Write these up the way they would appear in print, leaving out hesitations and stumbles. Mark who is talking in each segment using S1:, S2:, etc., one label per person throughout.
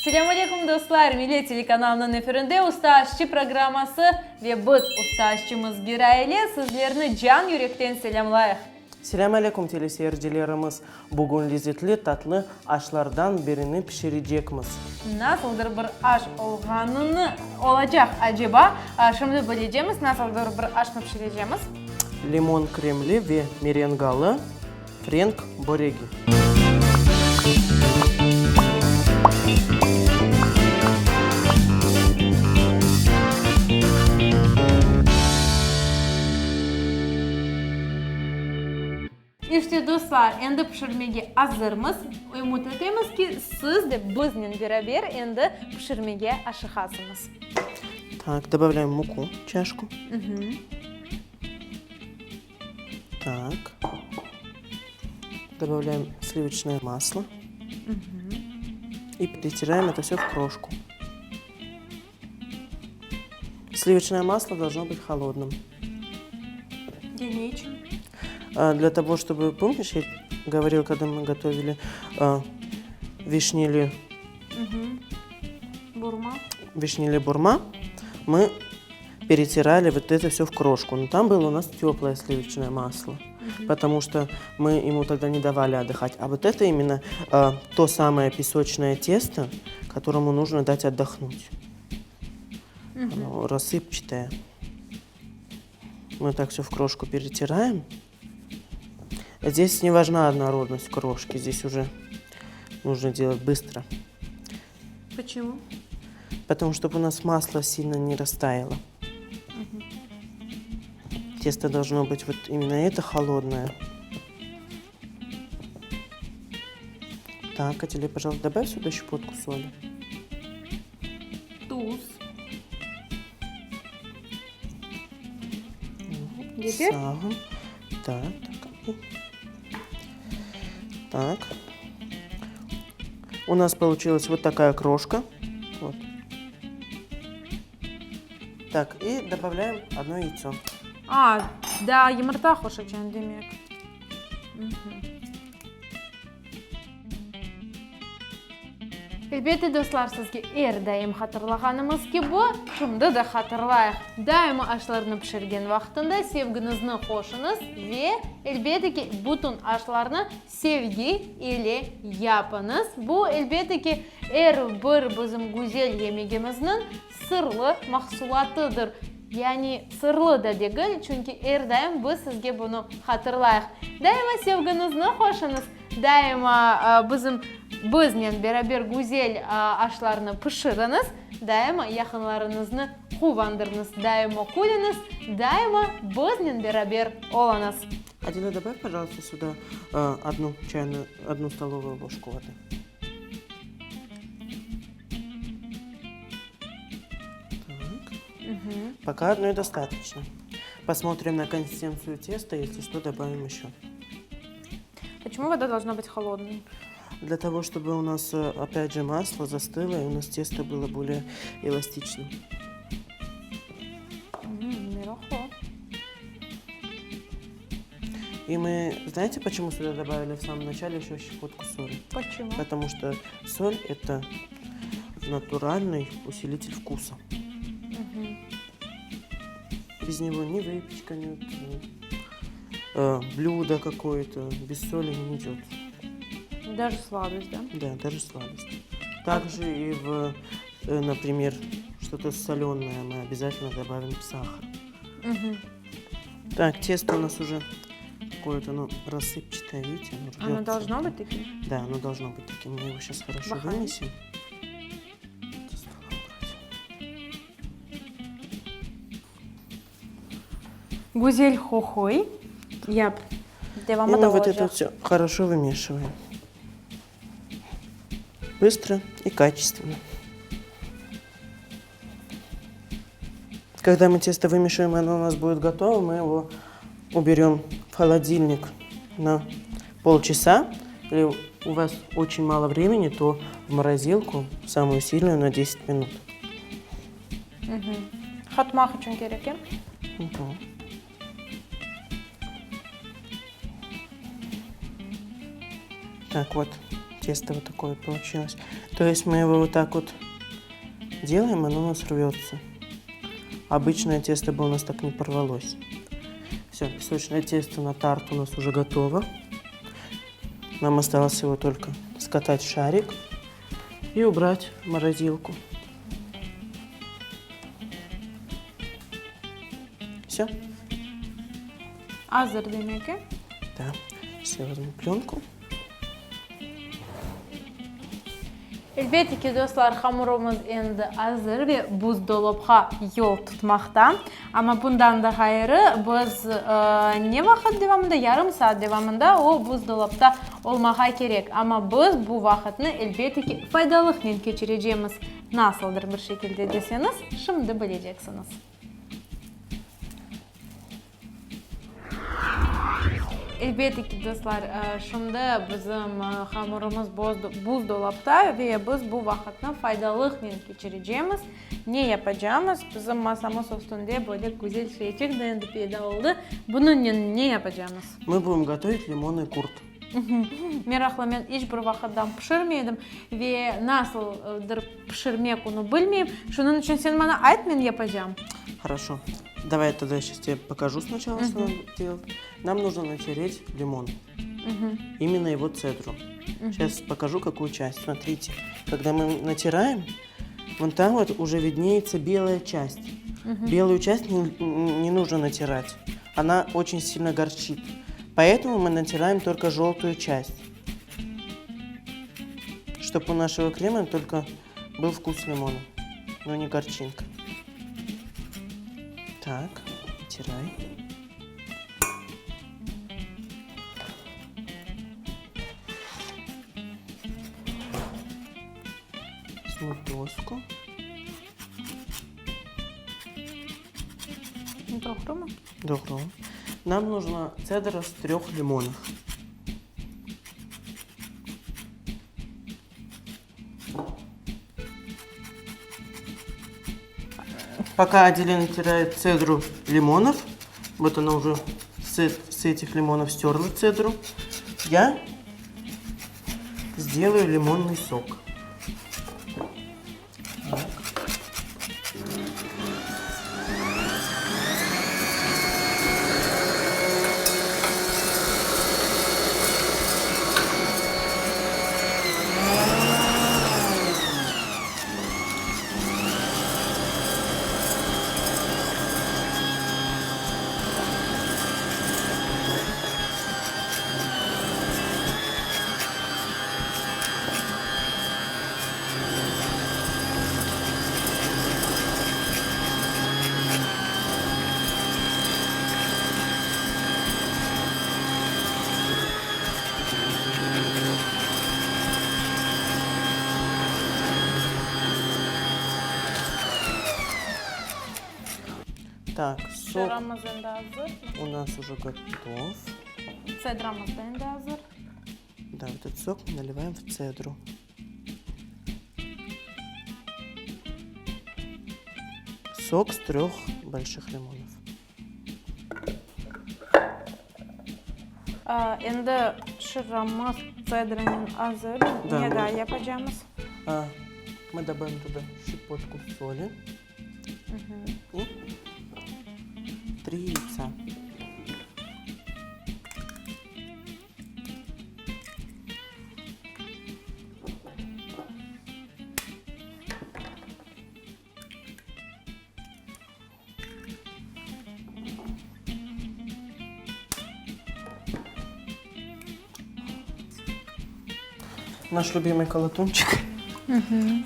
S1: Selam aleyküm dostlar. Millet telekanalının efirinde Usta Aşçı programması ve biz Usta Aşçımız bir aile sizlerini can yürekten selamlayıq.
S2: Selam aleyküm teleseyircilerimiz. Bugün lezzetli tatlı aşlardan birini pişireceğimiz.
S1: Nasıldır bir aş olacak acaba? Şimdi bileceğimiz nasıldır bir aş mı pişireceğimiz?
S2: Limon kremli ve merengalı Frank Boregi.
S1: İşte dostlar, endi pişirmege hazırmız. Umut etemiz ki siz de bizimle beraber endi pişirmege aşıqasınız.
S2: Так, добавляем муку, чашку. Так. Добавляем сливочное масло. И перетираем это все в крошку. Сливочное масло должно быть холодным. Для того, чтобы, помнишь, я говорил, когда мы готовили вишнили бурма, мы перетирали вот это все в крошку. Но там было у нас теплое сливочное масло, потому что мы ему тогда не давали отдыхать. А вот это именно то самое песочное тесто, которому нужно дать отдохнуть. Оно рассыпчатое. Мы так все в крошку перетираем. Здесь не важна однородность крошки, здесь уже нужно делать быстро.
S1: Почему?
S2: Потому что у нас масло сильно не растаяло. Тесто должно быть вот именно это холодное. Так, а теперь, пожалуйста, добавь сюда щепотку соли.
S1: Туз.
S2: Ага. Так. Так. У нас получилась вот такая крошка. Вот. Так, и добавляем одно яйцо.
S1: Да, yumurta koşacaksın demek. Elbette dostlar, sizge daim hatırlaganımız ki bu, şimdi de hatırlayıq. Daima aşlarını pişirgen vaxtında sevginizni qoşunuz ve elbette ki bütün aşlarını sevgi ile yapınız. Bu elbette ki bir bizim güzel yemegimizin sırlı mahsulatıdır. Yani sırlı da değil, çünkü daim biz sizge bunu hatırlayıq. Daima sevginizni qoşunuz, daima bizimle beraber güzel aşlarını pişiriniz, daima yakınlarınızı kuvandırınız, daima kulünüz, daima bizimle beraber olunuz.
S2: Адина, добавь, пожалуйста, сюда одну столовую ложку воды. Так. Пока одной достаточно. Посмотрим на консистенцию теста, если что, добавим еще.
S1: Почему вода должна быть холодной?
S2: Для того, чтобы у нас, опять же, масло застыло, и у нас тесто было более эластичным. И мы, знаете, почему сюда добавили в самом начале еще щепотку соли?
S1: Почему?
S2: Потому что соль – это натуральный усилитель вкуса. Без него ни выпечка, ни блюдо какое-то без соли не идет.
S1: Даже сладость, да?
S2: Да, даже сладость. Также и например, что-то соленое мы обязательно добавим сахар. Так, тесто у нас уже какое-то, рассыпчатое, видите?
S1: Оно должно быть таким?
S2: Да, оно должно быть таким. Мы его сейчас хорошо вынесем.
S1: Гузель хохой. Я
S2: И мы вот это все хорошо вымешиваем. Быстро и качественно. Когда мы тесто вымешиваем, оно у нас будет готово, мы его уберем в холодильник на полчаса. Или у вас очень мало времени, то в морозилку, самую сильную, на 10 минут.
S1: Katmak için gereken.
S2: Так, вот тесто вот такое получилось. То есть мы его вот так вот делаем, оно у нас рвется. Обычное тесто бы у нас так не порвалось. Все, песочное тесто на тарт у нас уже готово. Нам осталось его только скатать в шарик и убрать в морозилку. Все.
S1: Hazır demek ki.
S2: Да. Сейчас я возьму пленку.
S1: Elbette ki dostlar, hamurumuz endi hazır ve buzdolabga yol tutmakta. Ama bundan da gayrı biz ne vakit devamında, yarım saat devamında o buzdolapta olmağa gerek. Ama biz bu vakitni elbette ki faydalıkla geçireceğimiz nasıldır bir şekilde deseniz şimdi bileceksiniz. Elbette ki dostlar, şimdi bizim hamurumuz buzdolapta ve biz bu vakitni faydalıkla geçireceğimiz. Ne yapacağımız? Bizim masamız üstünde böyle güzel şeycik dayandı peyda oldu. Bunun ne yapacağımız?
S2: Мы будем готовить лимонный курт.
S1: Merakla ben hiçbir vakitden pişirmedim ve nasıldır pişirmek onu bilmeyeyim. Şunun için sen bana ait ben yapacağım.
S2: Хорошо. Давай я тогда сейчас тебе покажу сначала, что надо делать. Нам нужно натереть лимон. Именно его цедру. Сейчас покажу, какую часть. Смотрите, когда мы натираем, вон там вот уже виднеется белая часть. Белую часть не нужно натирать. Она очень сильно горчит. Поэтому мы натираем только желтую часть. Чтобы у нашего крема только был вкус лимона, но не горчинка. Так, натирай. Возьму доску. Добро. Нам нужна цедра с 3 лимонов. Пока Аделя натирает цедру лимонов, вот она уже с этих лимонов стерла цедру, я сделаю лимонный сок. Так, сок у нас уже готов.
S1: Цедрамız da hazır.
S2: Да, этот сок мы наливаем в цедру. Сок с 3 больших лимонов.
S1: Endi şırramız cedranın hazır.
S2: Да,
S1: Ne daha yapacağımız?
S2: Мы добавим туда щепотку соли и 3 яйца. Наш любимый колотунчик.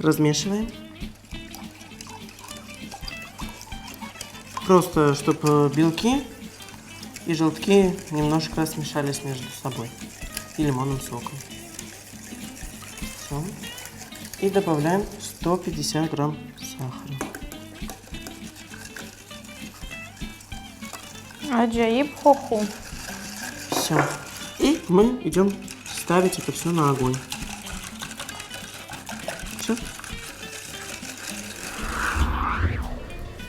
S2: Размешиваем. Просто, чтобы белки и желтки немножко смешались между собой. И лимонным соком. Все. И добавляем 150 грамм сахара.
S1: Acayip koku.
S2: Все. И мы идем ставить это все на огонь. Все.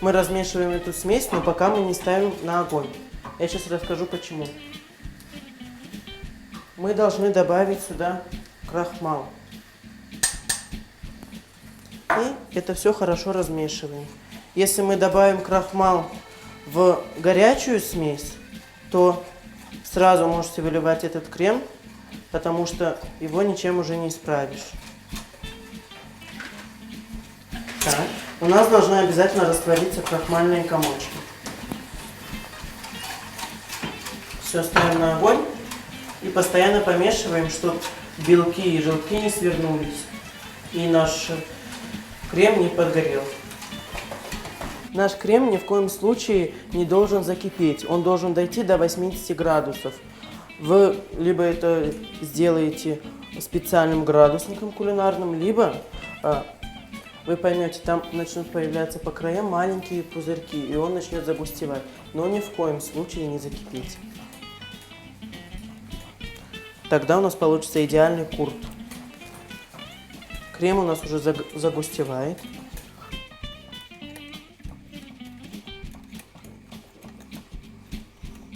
S2: Мы размешиваем эту смесь, но пока мы не ставим на огонь. Я сейчас расскажу почему. Мы должны добавить сюда крахмал. И это все хорошо размешиваем. Если мы добавим крахмал в горячую смесь, то сразу можете выливать этот крем, потому что его ничем уже не исправишь. Так. У нас должны обязательно раствориться крахмальные комочки. Все ставим на огонь и постоянно помешиваем, чтобы белки и желтки не свернулись и наш крем не подгорел. Наш крем ни в коем случае не должен закипеть, он должен дойти до 80 градусов. Вы либо это сделаете специальным градусником кулинарным, либо вы поймете, там начнут появляться по краям маленькие пузырьки, и он начнет загустевать. Но ни в коем случае не закипеть. Тогда у нас получится идеальный курт. Крем у нас уже загустевает.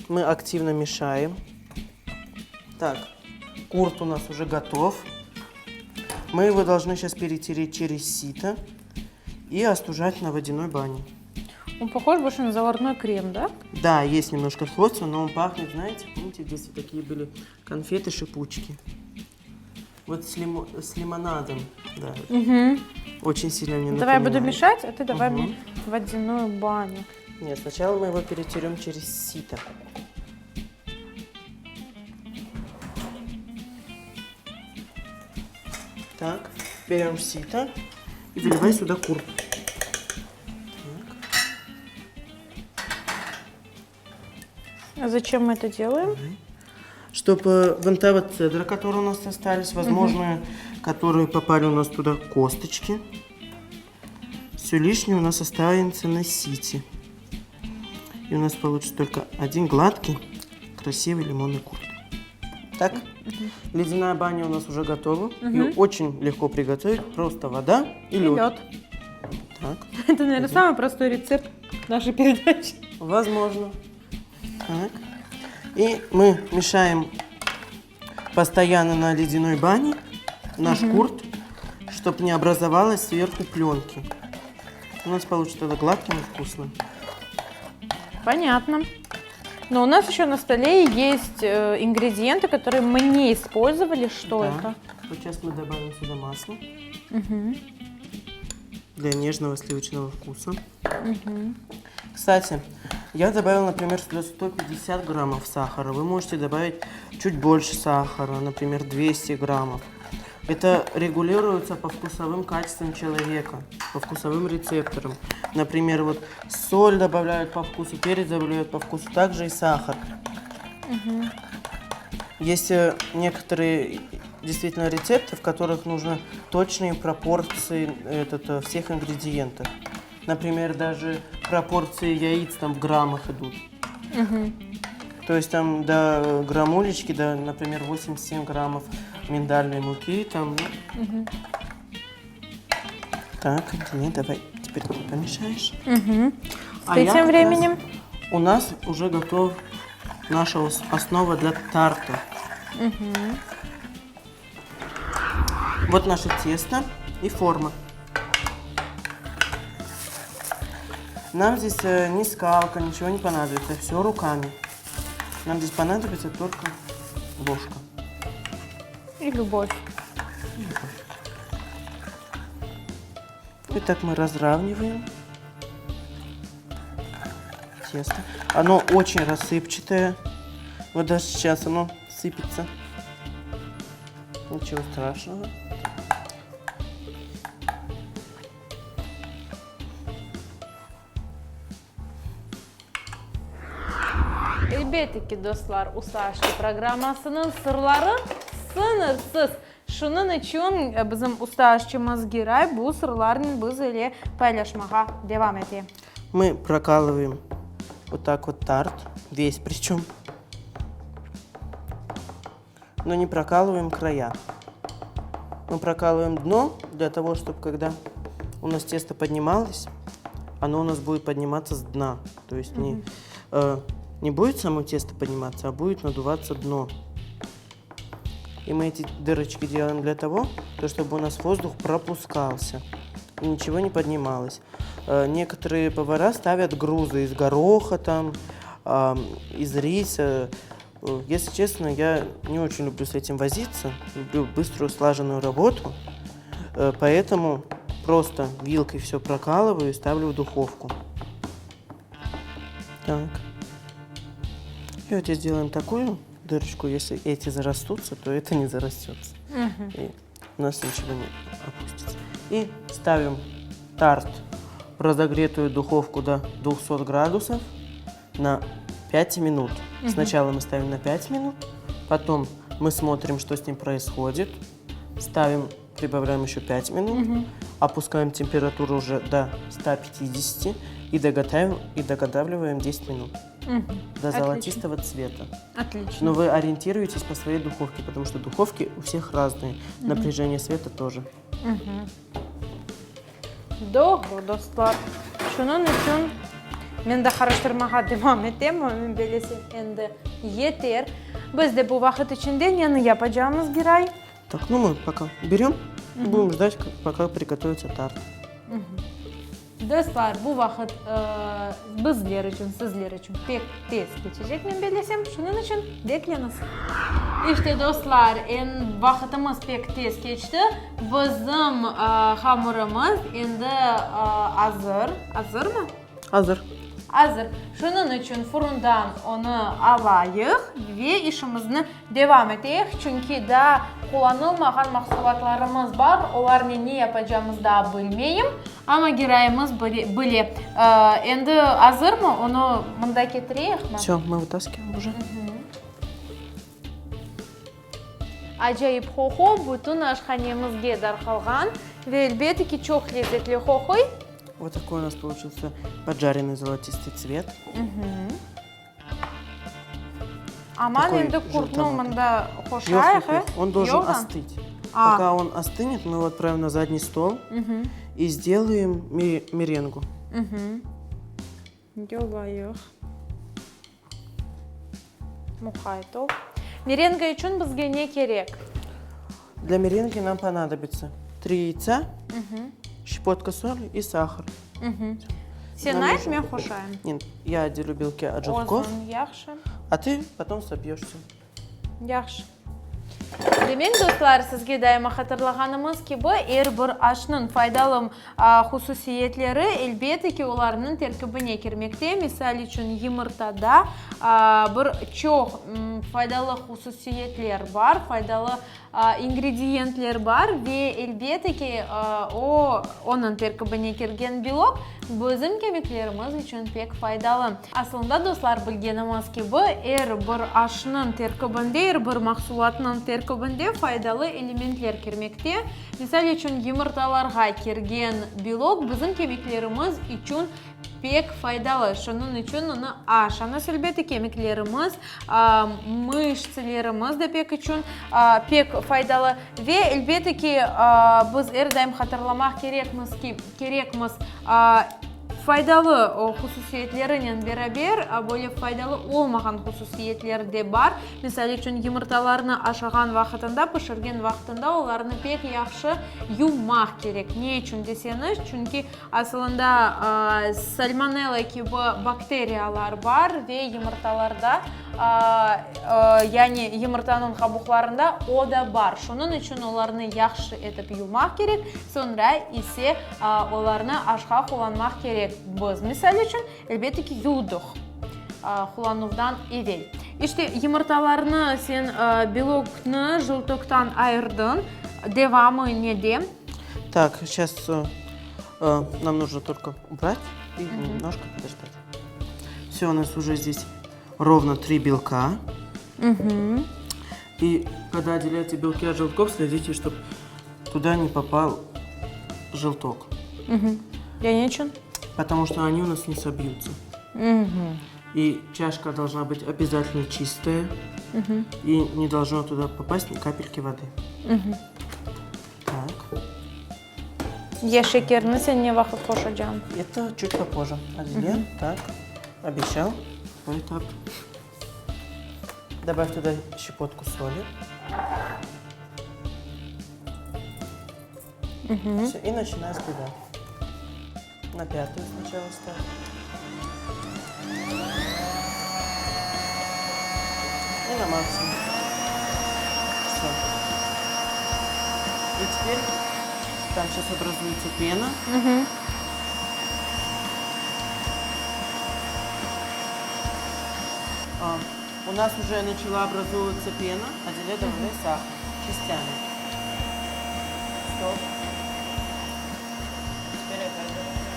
S2: Мы активно мешаем. Так, курт у нас уже готов. Мы его должны сейчас перетереть через сито и остужать на водяной бане.
S1: Он похож больше на заварной крем, да?
S2: Да, есть немножко сходства, но он пахнет, знаете, помните, здесь вот такие были конфеты-шипучки. Вот с лимонадом, да.
S1: Угу.
S2: Очень сильно мне напоминает.
S1: Давай я буду мешать, а ты давай мне водяную баню.
S2: Нет, сначала мы его перетерем через сито. Так, берем сито и выливай сюда курт.
S1: А зачем мы это делаем?
S2: Чтобы вон та вот цедра, которые у нас остались, возможно, которые попали у нас туда косточки, все лишнее у нас останется на сите. И у нас получится только один гладкий, красивый лимонный курт. Так, ледяная баня у нас уже готова. Ее очень легко приготовить. Просто вода и лед. Так.
S1: Это, наверное, самый простой рецепт нашей передачи.
S2: Возможно. Так. И мы мешаем постоянно на ледяной бане наш курт, чтобы не образовалось сверху пленки. У нас получится тогда гладким и вкусным.
S1: Понятно. Но у нас еще на столе есть ингредиенты, которые мы не использовали. Что это?
S2: Вот сейчас мы добавим сюда масло для нежного сливочного вкуса. Кстати, я добавила, например, сюда 150 граммов сахара. Вы можете добавить чуть больше сахара, например, 200 граммов. Это регулируется по вкусовым качествам человека, по вкусовым рецепторам. Например, вот соль добавляют по вкусу, перец добавляют по вкусу, также и сахар. Есть некоторые действительно рецепты, в которых нужны точные пропорции всех ингредиентов. Например, даже пропорции яиц там в граммах идут. То есть там до граммулечки, до, например, 87 граммов миндальной муки. Там, Так, давай теперь ты помешаешь.
S1: Ты тем временем?
S2: У нас уже готов наша основа для тарта. Вот наше тесто и форма. Нам здесь ни скалка, ничего не понадобится, все руками. Нам здесь понадобится только ложка.
S1: И любовь.
S2: И так мы разравниваем тесто. Оно очень рассыпчатое. Вот даже сейчас оно сыпется. Ничего страшного.
S1: Elbette dostlar, Ustaşki programmasının sırları sınırsız. Şunun için bizim ustaşçımız Giray bu sırlarını biz ile paylaşmaya devam edeyim.
S2: Мы прокалываем вот так вот тарт, весь причем, но не прокалываем края. Мы прокалываем дно для того, чтобы когда у нас тесто поднималось, оно у нас будет подниматься с дна. То есть не будет само тесто подниматься, а будет надуваться дно. И мы эти дырочки делаем для того, чтобы у нас воздух пропускался. ничего не поднималось. Некоторые повара ставят грузы из гороха, там, из риса. Если честно, я не очень люблю с этим возиться, люблю быструю слаженную работу, поэтому просто вилкой все прокалываю и ставлю в духовку. Так. И вот здесь делаем такую дырочку, если эти зарастутся, то это не зарастется. И у нас ничего не опустится. И ставим тарт в разогретую духовку до 200 градусов на 5 минут. Сначала мы ставим на 5 минут, потом мы смотрим, что с ним происходит, ставим, прибавляем еще 5 минут, опускаем температуру уже до 150 и доготавливаем 10 минут. До золотистого цвета.
S1: Отлично.
S2: Но вы ориентируетесь по своей духовке, потому что духовки у всех разные. Напряжение света тоже.
S1: Doğru dostlar. Şunun için ben de karıştırmaya devam edeyim. Ben böylesi endi yeter. Biz de bu vakit içinde ne yapacağımız bir ay?
S2: Так, ну мы пока берем и будем ждать, пока приготовится тарт.
S1: Dostlar, bu vakit bizler için, sizler için pek tez geçecek ben belesem. Şunun için bekleyiniz. İşte dostlar, vakitimiz pek tez geçti. Bizim hamurumuz endi hazır. Hazır mı?
S2: Hazır.
S1: Hazır. Şunun için fırından onu alayıq ve işimizni devam edeyik. Çünkü da kullanılmayan mahsulatlarımız var. Onları ne yapacağımızı da bilmeyim. Ama girayımız böyle. Endi hazır mı? Onu bunda getireyik mi?
S2: Все, мы вытаскиваем уже.
S1: Acayip hoho bütün aşhaniyemizge darqalgan ve elbette ki çok lezzetli hohoy.
S2: Вот такой у нас получился поджаренный золотистый цвет.
S1: Aman
S2: Такой
S1: endi kurtnu
S2: желтоватый.
S1: mında
S2: Ёх,
S1: hoşayıq.
S2: ёх, ёх. Он должен остыть. Пока он остынет, мы его отправим на задний стол и сделаем меренгу.
S1: Yolayıq. Muhaytov. Merenga için bizge ne gerek?
S2: Для меренги нам понадобится 3 яйца, щепотка соли и сахар.
S1: Sen
S2: Нам
S1: ayt,
S2: нужно-
S1: men hoşayım.
S2: Нет, я отделю белки от желтков,
S1: Ozun, yaxşı.
S2: а ты потом собьешь все.
S1: Yaxşı. Demek dostlar, sizge daima hatırlaganımız gibi her bir aşının faydalı hususiyetleri elbette ki onların terkibine girmekte. Misal için yumurtada bir çok faydalı hususiyetler var, faydalı ingrediyentler var ve elbette ki onun terkibine girgen belok bizim kemiklerimiz için pek faydalı. Aslında dostlar bilgenimiz gibi her bir aşının terkibinde, her bir mahsulatının terkibinde faydalı elementler girmekte. Misal için yumurtalarga kirgen belok bizim kemiklerimiz için pek faydalı. Şunun için onu aşanız elbette kemiklerimiz, mышцlarımız da pek faydalı ve elbette ki biz her daim hatırlamak gerekmiz faydalı hususiyetleriyle beraber böyle faydalı olmayan hususiyetler de var. Misal için yumurtalarını aşagan vaxtında, pişirgen vaxtında onlarını pek yaxşı yumak gerek. Ne için deseniz? Çünkü aslında salmonella gibi bakteriyalar var ve yumurtalarda yani yumurtanın kabuklarında o da var. Şunun için onlarını yaxşı etip yumak gerek. Sonra ise onlarını aşağı kullanmak gerek. Biz misal için elbette ki yuduk kullanıvdan evvel. İşte yumurtalarını sen beloknu желтоктан ayırdın. Devamı neде?
S2: Так, сейчас нам нужно только убрать и немножко подождать. Все, у нас уже здесь ровно 3 белка. И когда отделяете белки от желтков, следите, чтобы туда не попал желток.
S1: Я ничего.
S2: Потому что они у нас не собьются. И чашка должна быть обязательно чистая. И не должно туда попасть ни капельки воды. Так.
S1: Я шекерный, sen ne vakit koşacağım?
S2: Это чуть попозже. Отделяем. Так. Обещал. Второй этап. Добавь туда щепотку соли. Все, и начинай сбивать. На 5-ю сначала ставь. И на максимум. Все. И теперь там сейчас образуется пена.
S1: Угу.
S2: У нас уже начала образовываться пена, а теперь добавляй сахар частями. Стоп. Теперь опять добавляй.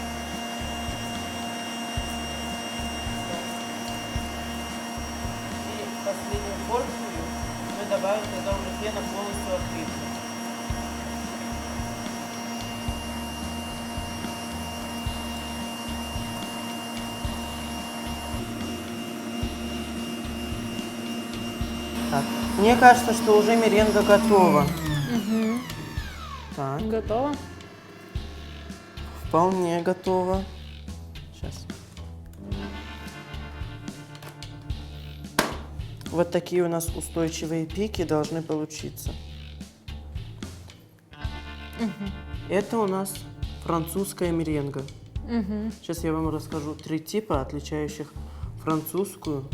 S2: Стоп. И последнюю порцию мы добавим, когда уже пена полностью открыта. Так. Мне кажется, что уже меренга готова.
S1: Угу.
S2: Так,
S1: Готово?
S2: вполне готова. Сейчас. Вот такие у нас устойчивые пики должны получиться. Это у нас французская меренга.
S1: Угу.
S2: Сейчас я вам расскажу 3 типа, отличающих французскую,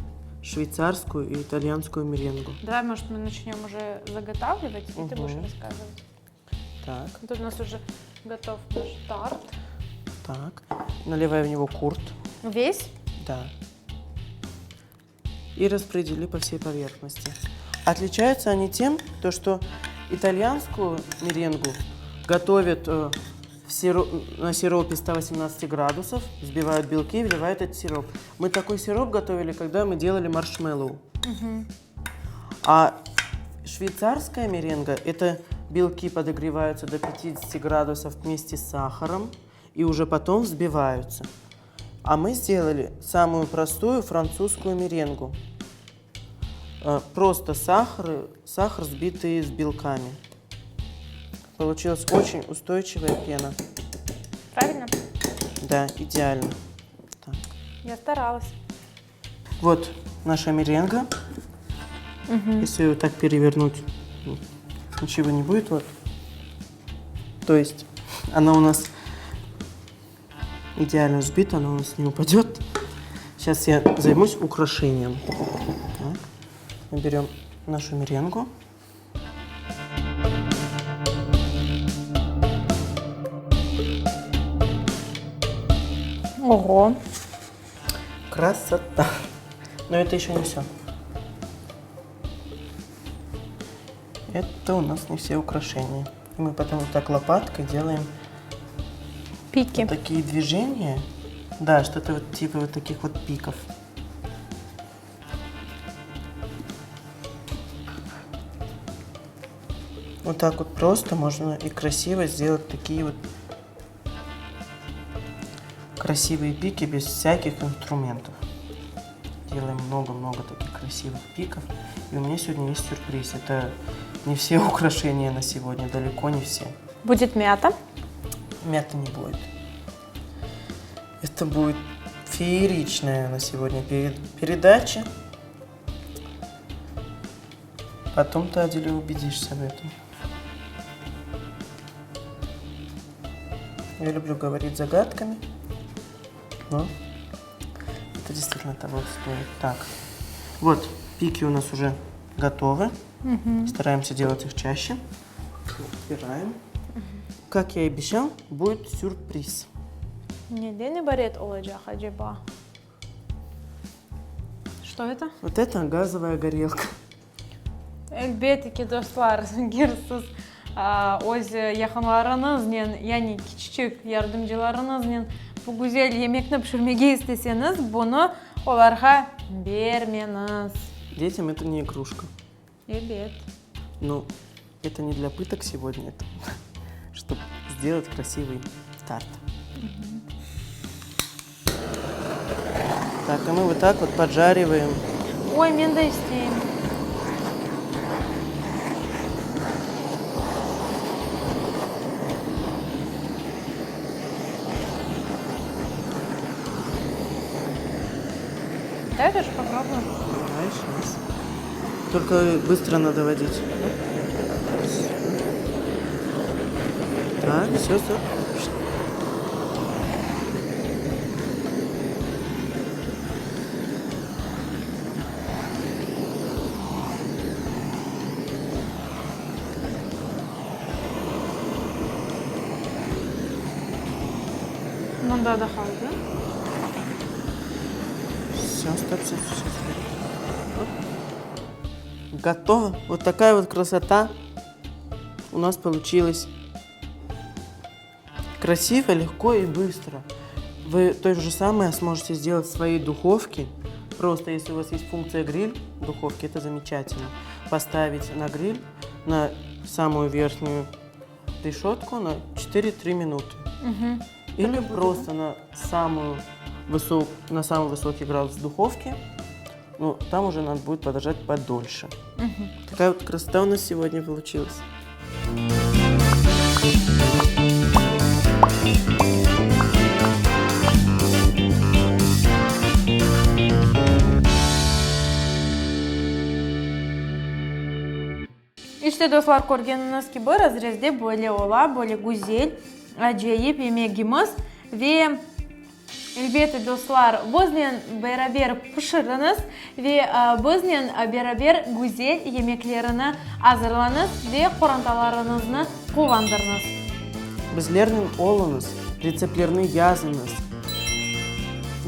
S2: швейцарскую и итальянскую меренгу.
S1: Давай, может, мы начнем уже заготавливать, и ты
S2: Угу.
S1: будешь рассказывать.
S2: Так,
S1: Тут у нас уже готов наш тарт.
S2: так. Наливай в него курт.
S1: Весь?
S2: Да. И распредели по всей поверхности. Отличаются они тем, то, что итальянскую меренгу готовят на сиропе 118 градусов, взбивают белки и вливают этот сироп. Мы такой сироп готовили, когда мы делали маршмеллоу.
S1: Угу.
S2: А швейцарская меренга – это белки подогреваются до 50 градусов вместе с сахаром и уже потом взбиваются. А мы сделали самую простую французскую меренгу. Просто сахар, взбитый с белками. Получилась очень устойчивая пена.
S1: Правильно?
S2: Да, идеально. Так.
S1: Я старалась.
S2: Вот наша меренга.
S1: Угу.
S2: Если ее так перевернуть, ничего не будет. Вот. То есть она у нас идеально взбита, она у нас не упадет. Сейчас я займусь украшением. Так. Мы берем нашу меренгу.
S1: Ого.
S2: Красота. Но это еще не все. Это у нас не все украшения. И мы потом вот так лопаткой делаем
S1: Пики.
S2: вот такие движения. Да, что-то вот типа вот таких вот пиков. Вот так вот просто можно и красиво сделать такие вот красивые пики без всяких инструментов. Делаем много-много таких красивых пиков. И у меня сегодня есть сюрприз. Это не все украшения на сегодня, далеко не все.
S1: Будет мята.
S2: Мяты не будет. Это будет фееричная на сегодня передача. Потом ты, Аделя, убедишься в этом. Я люблю говорить загадками, но это действительно того стоит. Так, вот пики у нас уже готовы.
S1: Угу.
S2: Стараемся делать их чаще. Убираем. Как я и обещал, будет сюрприз.
S1: Неден ибарет olacak acaba? Что это?
S2: Вот это газовая горелка.
S1: Elbette ki dostlar, siz öz yakınlarınızla, yani küçük yardımcılarınızla bu güzel yemekni pişirmeyi isteseniz, bunu onlara vermeniz.
S2: Детям это не игрушка.
S1: Evet.
S2: Но это не для пыток сегодня, это чтобы сделать красивый старт. Так, и мы вот так вот поджариваем.
S1: Ой, мен de isteyeyim. Давай тоже попробуем.
S2: Давай, сейчас. Только быстро надо водить. Так, все.
S1: Мында да қалды.
S2: Все, стоп, все. Готово. Вот такая вот красота у нас получилась. Красиво, легко и быстро. Вы то же самое сможете сделать в своей духовке. Просто если у вас есть функция гриль в духовке, это замечательно. Поставить на гриль на самую верхнюю решетку на 4-3 минуты. Или просто на самый высокий градус духовки. Ну, там уже надо будет подождать подольше. Такая вот красота у нас сегодня получилась.
S1: İşte dostlar, көргеніңіз gibi разрезде böyle ola, böyle güzel, acayip yemeğimiz ve elbette dostlar, bizden beraber pişiriniz ve bizden beraber güzel yemeklerini hazırlanız ve qorantalarınızı kullandırınız.
S2: Bizlerning olunuz, retseptlerini yazınız.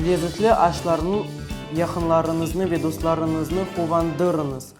S2: Lezzetli aşlarını, yakınlarınızı ve dostlarınızı quvandırınız.